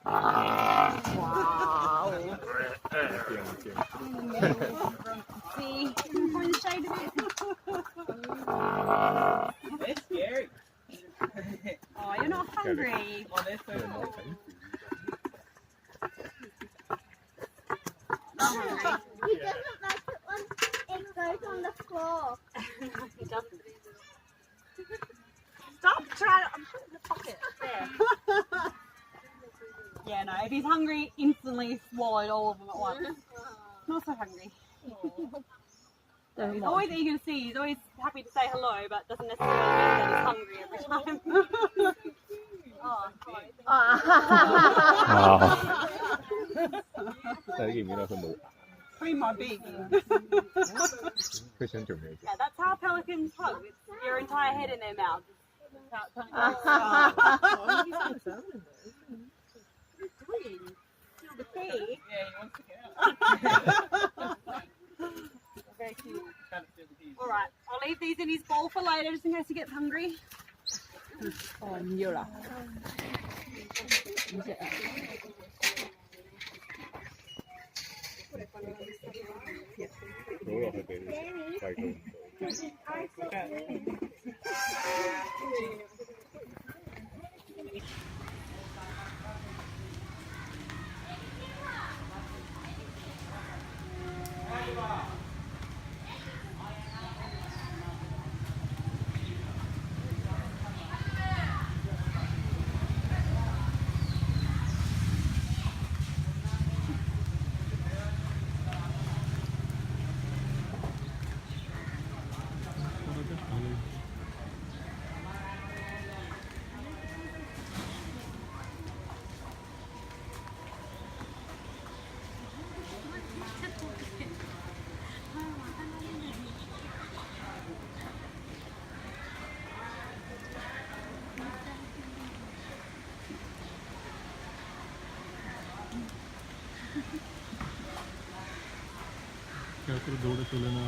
Wow. See, find the shade of it. They're scary. Oh, you're not hungry. Oh, they're so cool. Not hungry. He doesn't like it when it goes on the floor. He doesn't. Stop trying to. I'm putting the pocket there. Yeah, no, if he's hungry, instantly swallowed all of them at once. Not so hungry. He's always eager to see. He's always happy to say hello, but doesn't necessarily mean that he's hungry every time. Clean my beak. Yeah, that's how pelicans hug. It's your entire head in their mouth. That's how it the pig. Yeah, he wants to get out. Very cute. Alright, I'll leave these in his bowl for later just in case he gets hungry. Oh, Mira. क्या करो दौड़े चले ना